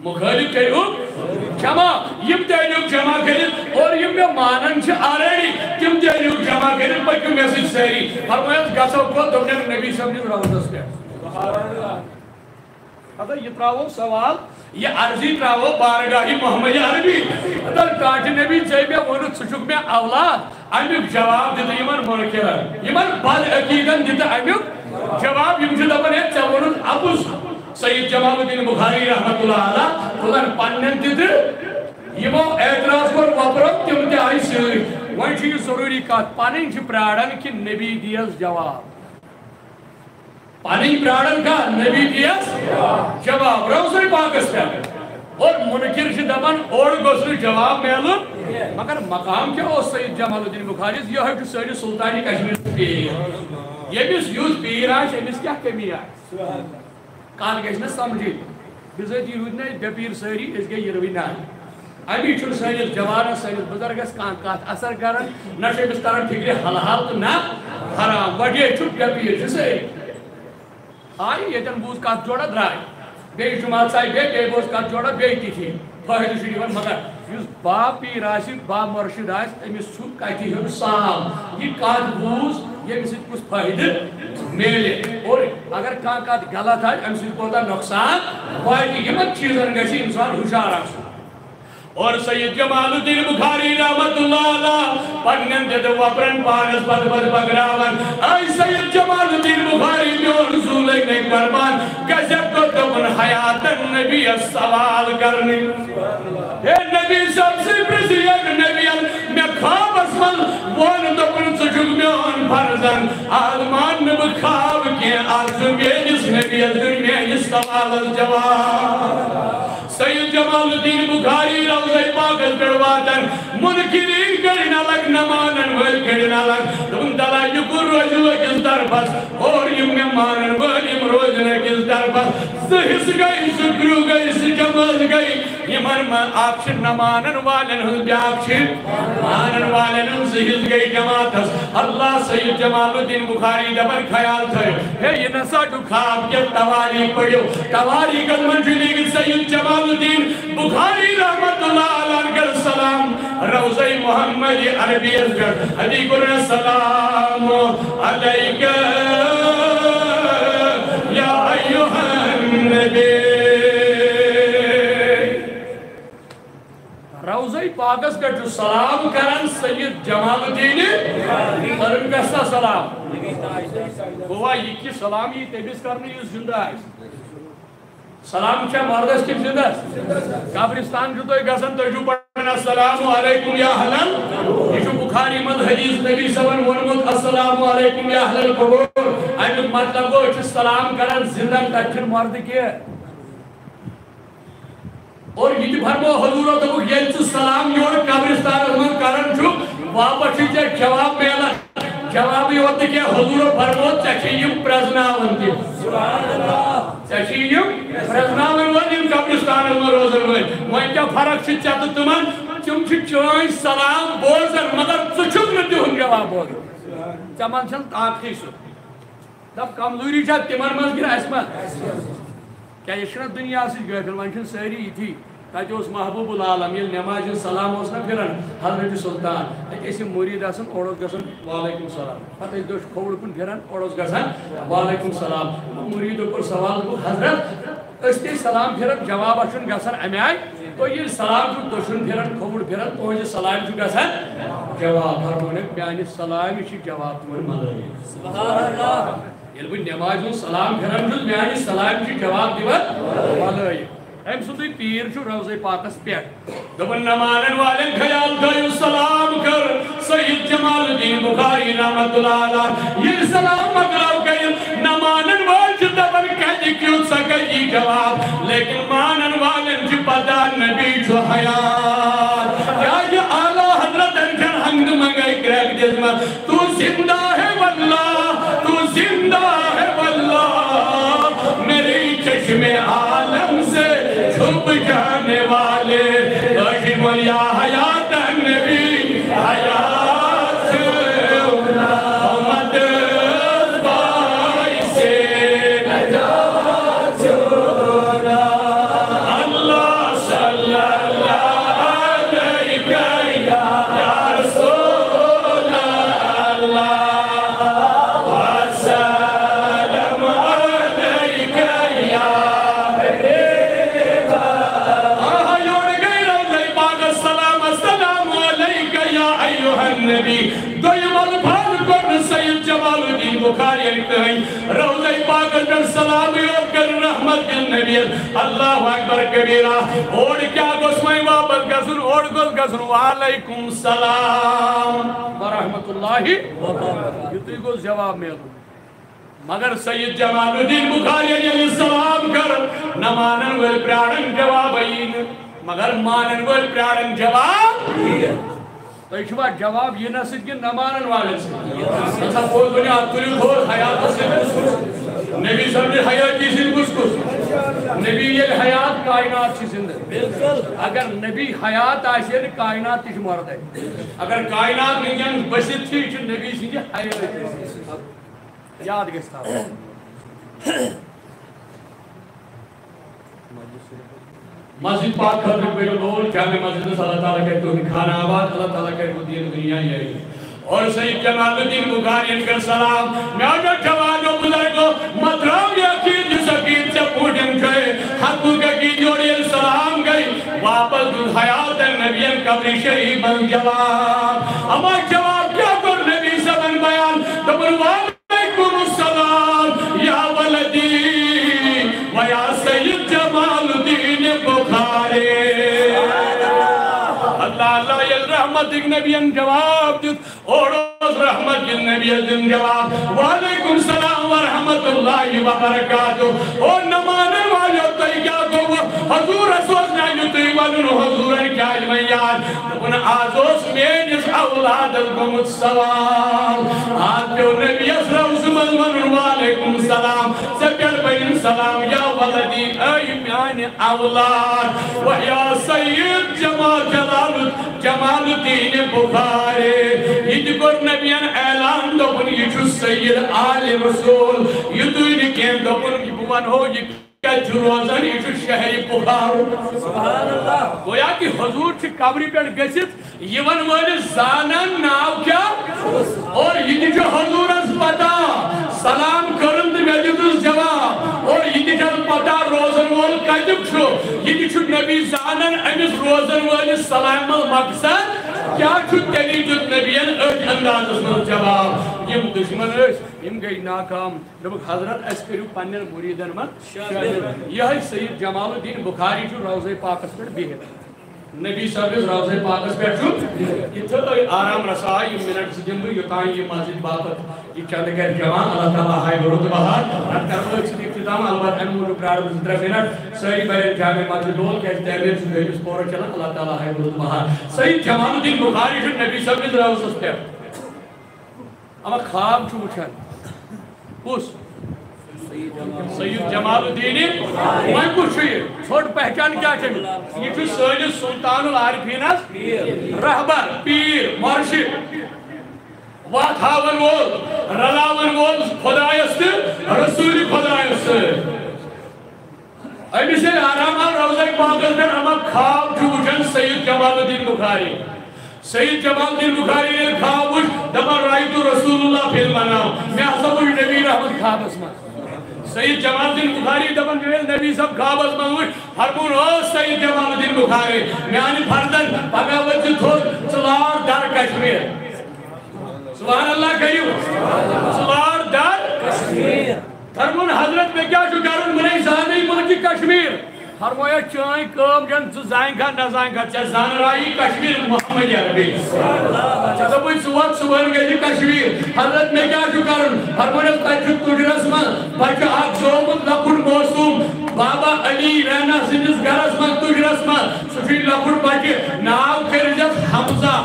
مخالف کہو جمع یم تیلوگ جمع کریں اور یم میں مانن چھ آرہی کم تیلوگ جمع کریں پاکیوں میسیج ساری فرمایت گاسو کو تو اپنے نبی صلی اللہ علیہ وسلم اگر یہ تراؤ سوال یہ عرضی تراؤ بارگاہی محمد عربی اگر کاٹ نبی چاہیے ونت سچک میں اولاد امیک جواب دیتا یمن منکر یمن بد عقیدن دیتا امیک جواب یم چھتا بنے چونت ابوس سید جمال الدین بخاری رحمت اللہ علیہ خلان پنن دیتا یمو اعتراض پر وپرم تم تے آئی سوری وہی چیز ضروری کات پانین چھ پراڑن کی نبی دیس جواب پانی پراڑن کا نبی دیس جواب روزر پاکس پہ اور منکر چھ دبن اور گوسر جواب میلون مگر مقام کیا ہو سید جمال الدین بخاری یہ ہے کہ سید سلطانی کشمیر پیر یہ بھی یوز پیر آش امیس کیا کمی آش کان گیس میں سمجھی بزیتی روز نے بے پیر ساری اس کے یروی نائی ابھی چھو سید جوانا سید بزرگس کان کات اثر کرن نشے بسترن فکر حلال تو نا حرام وجہ چھو بے پیر جسے آئی یہ تن بوز کات جوڑا درائی بے جماعت سائی بے بوز کات جوڑا بے کی تھی فاہد شریفن مگر یوز با پی راشد با مرشد آئیس امیس چھوٹ کائی ہم سام یہ کات بوز یہ مسید کچھ فاہد میلے اور اگر کان کات غلط ہے امسید کوتا نقصان فاہد یہ مت چیزن گیسی انسان ہوشار آسو اور سید جمال الدین بخاری رحمت اللہ علیہ پنن دے دو اپرن پانس پد بگراون اے سید جمال الدین بخاری جو رسول نے فرمان گجب کو تمن حیات نبی سوال کرنے اے نبی سب سے پرسیت نبی میں خواب اسمل وان تمن سجگ میں ان فرزن آدمان میں خواب کے آرزو میں جس نبی دنیا اس سوال جواب سید جمال الدین بخاری روزہ پاکل پڑواتن منکرین کرنا لگ نمانن ول کرنا لگ تم دلا یکر رجل کس طرف اور یم مانن ول یم روزن کس طرف حص گئی سکرو گئی سجمل گئی یمن من آپ نمانن والن ہن بیاک مانن والن ہن حص گئی جماعت اللہ سید جمال الدین بخاری دبر خیال تھے ہے یہ نسا ڈکھاب کے تواریخ پڑھو تواریخ من جلیگ سید جمال الدین بخاری رحمت اللہ علیہ کر سلام روضہ محمد عربی ازگر حدی قرآن سلام علیکہ یا ایوہ النبی روضہ پاکس کا جو سلام کرن سید جمال الدین فرم کسا سلام ہوا یہ کی سلام یہ تیبیس کرنے یہ زندہ ہے سلام کیا مردس کی زندہ قبرستان جو تو ایک حسن تجو پڑھنا السلام علیکم یا حلال یہ جو بخاری مد حدیث نبی سبن ورمت السلام علیکم یا حلال قبور ایک مطلب وہ اچھ سلام کرن زندہ تچھن مرد کیا اور یہ بھرمو حضور و دبو یہ سلام یور قبرستان میں کرن چھو واپس چیزیں جواب میلا جوابی ہوتے کہ حضور و بھرمو چکھیم پرزناون دی سبحان اللہ چکھیم پرزناون ونیم قبرستان میں روزن ہوئے وہاں کیا فرق چھ چاہتا تمہن چم چھ چوئیں سلام بوزن مگر چچک نتی ہوں جواب بوزن چمان چھن تاکتی سو تب کمزوری چاہت تمہن مز گرہ اسمت کیا یہ شرط دنیا سے گئے پھر منشن سہری تھی تاکہ اس محبوب العالم یہ نماز سلام ہوسنا پھرن حضرت سلطان ایسی مرید آسن اوڑوز گسن وعلیکم السلام پتہ اس دوش کھوڑ کن پھرن اوڑوز گسن وعلیکم السلام مریدوں پر سوال کو حضرت اس تی سلام پھرن جواب اچھن گسن امی آئی تو یہ سلام جو دوشن پھرن کھوڑ پھرن تو یہ سلام جو گسن جواب ہر مونے پیانی سلام اچھی جواب تمہیں مدر سبحان اللہ یہ نماز سلام پھرن جو پیانی سلام اچھی جواب دیوت مدر ایم سندی پیر چھو روزے پاکس پیٹ دبن نمانن والن خیال کرو سلام کر سید جمال الدین بخاری رحمت اللہ علیہ یہ سلام مقرر کریں نمانن والن دبن کہی کیوں سکئی جواب لیکن مانن والن چھ پتا نبی چھو حیات یا یہ آلہ حضرت انکر ہنگ منگئی کریک جزمت تو زندہ ہے واللہ تو زندہ ہے واللہ میری چشم عالم سے چھپ جانے والے رحم یا حیات النبی حیات محمد بائی سے نجات چورا اللہ صلی اللہ علیہ یا رسول اللہ وسلم علیہ یا النبی دویم الفاظ کرن سید جمال الدین بخاری لکھتے ہیں روضہ پاک پر سلام یور کر رحمت النبی اللہ اکبر کبیرہ اور کیا گسمائی واپس گسن اور گسن وعلیکم السلام ورحمت اللہ یہ کو جواب میں مگر سید جمال الدین بخاری علیہ السلام کر نمانن ول پراڑن جواب این مگر مانن ول پراڑن جواب تو ایک بات جواب یہ نہ سکتے نمانن والے سے ایسا کوئی دنیا تلیو دھور حیات سے کس نبی سمجھے حیاتی سے کس نبی یہ حیات کائنات سے زندہ اگر نبی حیات آئیسے کائنات تیش مرد ہے اگر کائنات میں جن بسیت تھی چھ نبی سے حیات یاد گستا مسجد پاک خطر بیٹو دول جامع مسجد اللہ تعالیٰ کہتے ہیں کھانا آباد اللہ تعالیٰ کہتے ہیں دین دنیا ہی ہے اور سید جمال الدین بخاری انکر سلام میں آجا جوان و بزرگو مطرام یقین جس عقید سے پوٹن گئے حقو کا کی جوڑی سلام گئی واپس حیات نبیان قبری شریف بن جواب اما جواب کیا کر نبی سبن بیان دبر وعلیکم السلام یا ولدی ویا سید جمال الدین بخاری اللہ اللہ یہ رحمت نبیان جواب دیت اور رحمت نبیان جواب وعلیکم السلام ورحمت اللہ وبرکاتہ اور نمانے والے کیا کو حضور رسول نائیو تیوانن حضورن کیا جمعیان ان آزوس میں جس اولاد القمت سلام آج جو نبی اسرہ اسم المن وعلیکم السلام سکر بین سلام یا ولدی اولاد ویا سید جمال الدین بخاری یہ کور نبیان اعلان دپن یہ سید آل رسول یہ تھی کھین دپن بہن ہو یہ روزان یہ شہر بخار سبحان اللہ گویا کہ حضور قبر پہ گھت یون ولس زانان ناو کیا اور یہ حضور پتہ سلام کرن تو مے دس جواب اور یہ پتہ روزن وول کتیک یہ نبی زانان امس روزن ولس سلام مقصد کیا تیلی دیت نبیین ات اندازس من جواب یم دشمن یم گئی ناکام دبک حضرت اس کرو پنن مریدن من یہ سید جمال الدین بخاری روضہ پاکس پہ بہت نبی صاحب روضہ پاکس پہ آرام رسائی منٹ سے دن یوتان یہ مسجد باپت یہ چند کر جوان اللہ تعالیٰ ہائی برود بہار ات کرو اختتام البتہ امن موجود پرار 3 منٹ ساری بیر جامع مسجد دول کہ تعمیر سے گئی پورا چلان اللہ تعالیٰ ہائی برود بہار سید جمال الدین بخاری نبی صاحب روضہ پہ اما خواب وچھان کس سید جمال الدین وہاں کچھ چھوٹ پہچان کیا چاہیے یہ سید سلطان العارفین رہبر پیر مرشد وات ہاون وول رلاون وول خدایس رسول خدایس امس آرام روضہ پاکس پہ اما خواب وچھان سید جمال الدین بخاری سید جمال الدین بخاری نے خواب وچھ دپان رأیت رسول اللہ فی المنام میں ہسا وچھ نبی رحمت خوابس من سید جمال الدین بخاری دپان نبی صاحب خوابس من وچھ فرمون او سید جمال الدین بخاری میانی فردن پگہ وچھ تھوڑ ژلار در کشمیر سبحان اللہ کریو ژلار در کشمیر فرمون حضرت میں کیا چھو کرن منہ زانے ملکی کشمیر فرمایا چائیں کام جن زائیں گا نہ زائیں گا چاہ زان رائی کشمیر محمد عربی چاہتا بھئی سوات سوار گئی کشمیر حضرت میں کیا چھو کرن فرمایا تجھو تجھ رسمہ بچہ آگ زومت لپڑ موسوم بابا علی رہنا سنس گرسمہ تجھ رسمہ سفی لپڑ بچہ ناو کر جب حمزہ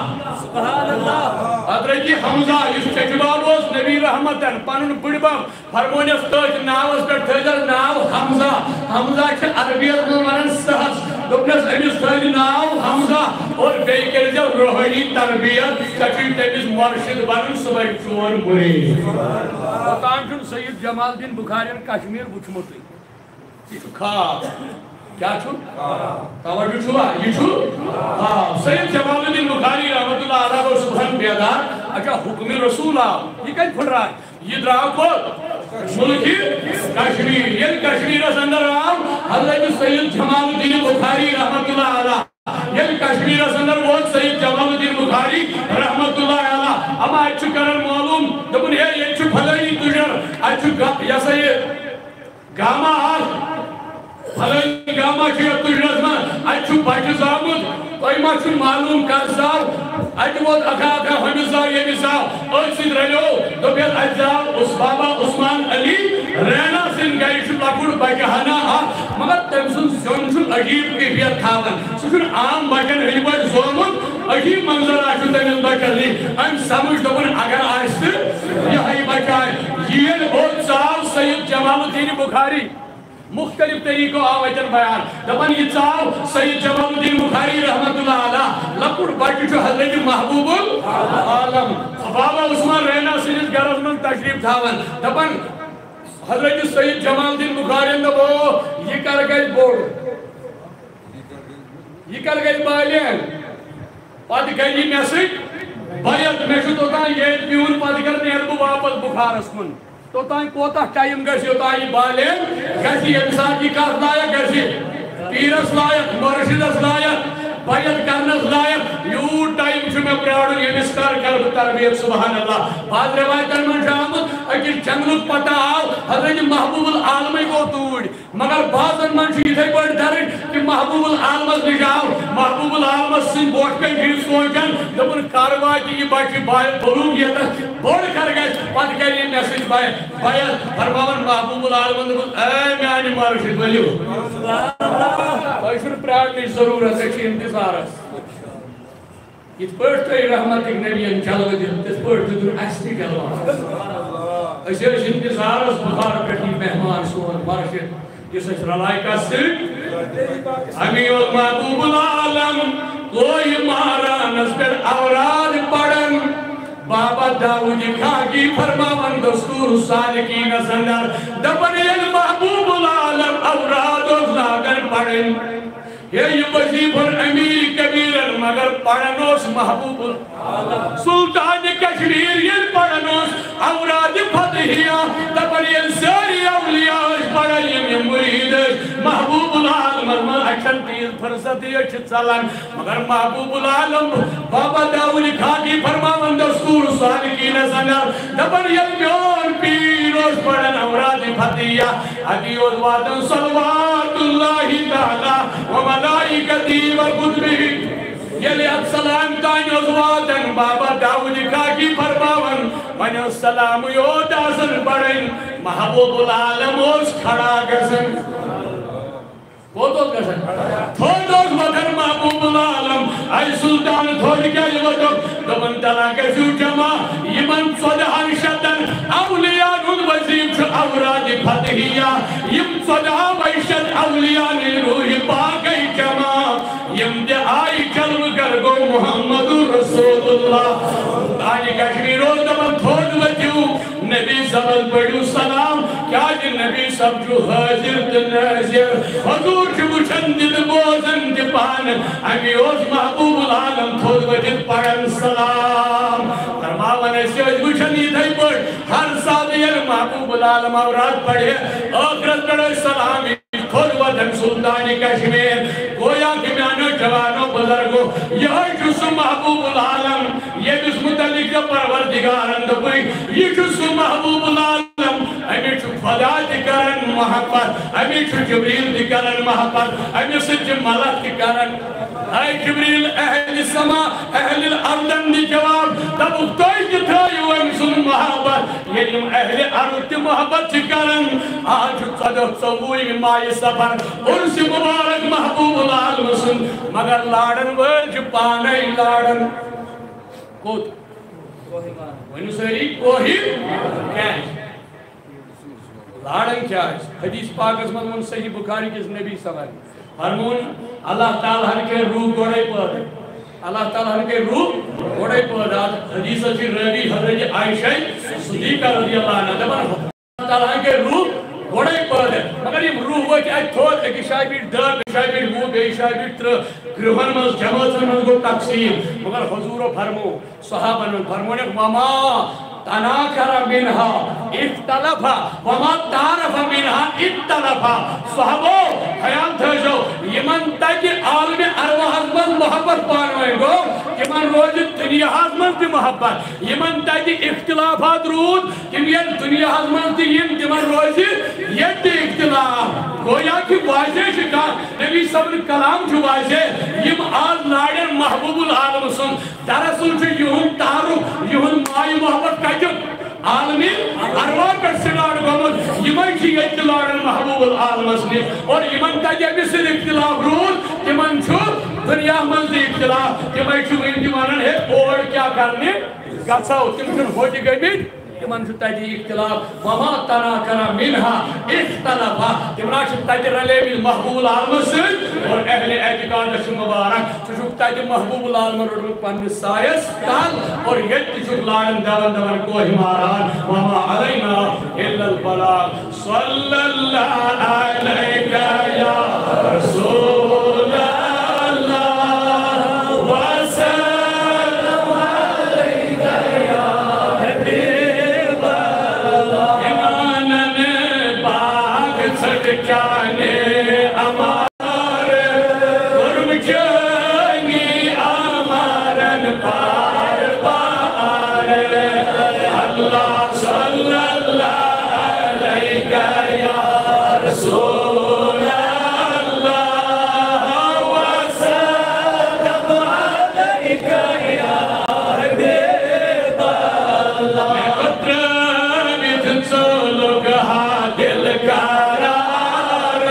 سبحان اللہ حضرت حمزہ اس چچباب اس نبی رحمتن پانون بڑباب فرمونیس تاج ناو اس پر تھیدر ناو حمزہ حمزہ چھ عربیت میں ونن سہس دبنس امیس تاج ناو حمزہ اور بیکر جب روحانی تربیت چچی تیمیس مرشد ونن سبای چون بری وطان چون سید جمال الدین بخاری کشمیر بچمتی یہ خواب کیا چھو؟ توجہ چھوا یہ چھو؟ سید جمال الدین بخاری رحمت اللہ علیہ و سبحان بیادار اچھا حکم رسول آپ یہ کہیں پھڑ رہا ہے یہ دراؤ کو ملکی کشمیر یہ کشمیر اس اندر آؤ حضرت سید جمال الدین بخاری رحمت اللہ علیہ یہ کشمیر اس اندر وہ سید جمال الدین بخاری رحمت اللہ علیہ اما اچھو کرن معلوم دبن ہے یہ اچھو پھلائی تجر اچھو یا سید گاما آل بھلائی گاما کیا تجھ رسمان اچھو بچ زامد کوئی ما چھو معلوم کر ساو اچھو وہ اکھا ہمیزاو یہ مثال سید رہو تو پھر اجزاو اس بابا عثمان علی رہنا سن گئی چھو لکھوڑ بچہانا مگر تمسن سن چھو عجیب کی بیت کھاون سن عام بچن ہی بچ زومد عجیب منظر آشو تمہیں بچہ لی ہم سمجھ دبن اگر آئیستے یہ ہی بچہ ہے یہ بہت صاحب سید جمال الدین بخاری مختلف طریقوں آوائیتن بیان دبن یہ چاہو سید جمال الدین بخاری رحمت اللہ علیہ لکڑ بچی چھو حضرت محبوب العالم بابا عثمان رہنا سنیس گرز من تشریف تھاون دبن حضرت سید جمال الدین بخاری اندبو یہ کر گئی بوڑ یہ کر گئی بالین پاد گئی میسج بایت میں چھو تو تاں یہ پیون پاد کر نیربو واپس بخار اسمن تو تائیں کوتا ٹائم گسی ہوتائی بالین گسی انسان کی کارت لائق گسی پیرس لائق مرشدس لائق بایت کرنس لائق یو ٹائم چھو میں پراڑوں یہ مستار کر تربیت سبحان اللہ بعد روایتن من شامت اگر جنگلت پتہ آو حضرت محبوب العالمی کو توڑ مگر بعضن من چھو یہ بڑھ درد کہ محبوب العالمس نشاو محبوب العالمس سن بوٹ کے گھر سوچن دبن کاروائی کی یہ بچی بائی بلوگ یہ تک بوڑ کر گئے پت کر یہ میسیج بائی فرماون محبوب العالمن دبن اے میانی مرشد ولیو ایشور پراڑنی ضرورت ہے انتظار ہے یہ پڑھ تو رحمت ایک نبی چلو دیت اس پڑھ تو در ایسٹی چلو ایسے انتظار اس بخار پٹی مہمان سون مرشد اس رلائی کا صرف امی محبوب العالم کوئی مہارانس پر اوراد پڑھن بابا داؤد خاکی فرماون دستور سالکین سندر دبن محبوب العالم اوراد لاغن پڑھن یہ وظیف امیر کبیر مگر پڑھنوس محبوب العالم سلطان کشمیر یہ پڑھنوس اوراد فتحیہ دبن ساری اولیاء پڑھن یہ مرید محبوب العالم اچھن تیز فرصتی اچھ چلن مگر محبوب العالم بابا داؤد خاکی فرماون دستور سالکین سندر دبن یہ میون پیروز پڑھن اوراد فتحیہ حدیوز وادن صلوات اللہ تعالی وملائکتی وقدبی یلی السلام تانی ازوادن بابا داؤد خاکی فرماون من السلام یود آسن پڑھن محبوب العالم اس کھڑا گسن کوتوت گسن تھوڑوز مدن محبوب العالم ای سلطان تھوڑی گئی وقت دبن تلا گسو جمع یمن صدحان شدن اولیاء نون وزیم شو اوراد فتحیہ یم صدحا بیشد اولیاء روح باقی جمع یم دے آئی کلم کرگو محمد رسول اللہ آج کشمیروز دبن تھوڑ وجو نبی سبت بڑھو سلام کیا جی نبی سب جو حاضر تنازر حضور جو چندد بوزن جپان امی اوز محبوب العالم تھوڑ وجد پڑھن سلام فرماون ایسی اوز بچھنی تھائی پڑھ ہر سادیر محبوب العالم اوراد پڑھے آخرت پڑھے سلامی تھوڑ وجد سلطانی کشمیر گویا کہ میانو جوانو بزرگو یہ جسو محبوب العالم یہ جس متعلق پروردگار اندبوئی یہ جسو محبوب العالم امی چھو خدا دکرن محبت امی چھو جبریل دکرن محبت امی سچ ملک دکرن اے جبریل اہل سما اہل الارضن دی جواب تب اکتوئی جتائی وانسن محبت یہ اہل ارض دی محبت دکرن آج صدق صبوئی مائی سفر انسی مبارک محبوب العالم سن مگر لارن ورج پانے لارن کوت ونو سری کوہی کیا ہے لارن کیا ہے حدیث پاک اس من صحیح بخاری کس نبی سوال فرمون اللہ تعالیٰ ہن کے روح گوڑے پڑھے اللہ تعالیٰ ہن کے روح گوڑے پڑھے حدیث اچھی ربی حضرت عائشہ صدیقہ رضی اللہ عنہ دبن اللہ تعالیٰ ہن کے روح گوڑے پڑھے مگر یہ روح وہ کہ آج تھوڑ ایک شاید بھی در شاید بھی گو بے شاید بھی تر گروہن مز جماعتن مز گو تقسیم مگر حضور و فرمو صحابن فرمو نے ماما تناکر منها اختلفا وما تعرف منها اتلفا صحابو خیال تھا جو یمن تاکہ عالم ارواح من محبت پانوئے گو یمن روز دنیا من دی محبت یمن تاکہ اختلافات رود یمن دنیا من دی یمن روز یہ دی اختلاف گویا کہ واضح شکا نبی صبر کلام جو واضح یم آل ناڑن محبوب العالم سن دراصل جو یہن تعارف یہن مائی محبت کا عالمی ارواح پر سنار گمت یمن کی اطلاعن محبوب العالم سنی اور یمن تا یہ مثل اختلاف رود یمن چھو دنیا منزی اختلاف یمن چھو انجمانن ہے اور کیا کرنے گھساو تم چھو ہو جی گئی یمن چھو تاجی اختلاف وما تناکر منها اختلافا یمن چھو تاجی رلے بھی محبوب العالم سن اور اہل اعتقاد شو مبارک چھو تاجی محبوب العالم رڑو پند سائس تال اور یہ چھو لارن دون کوہ ماران وما علینا الا البلاغ صلی اللہ علیکہ یا رسول اللہ وسلم علیکہ یا حبیب اللہ ایمانن باغ صدقانے امار قرم جنگی امارن پار پار اللہ صلی اللہ علیکہ یا رسول اللہ وسلم علیکہ یا حبیب اللہ میں قطر بھی تنسو لوگ دل قرار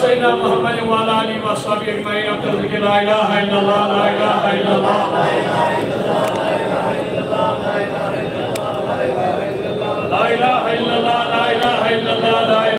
سيدنا محمد وعلى آله وصحبه أجمعين أفضل لا إله إلا الله لا إله إلا الله لا إله إلا الله لا إله إلا الله لا إله إلا الله لا إله إلا الله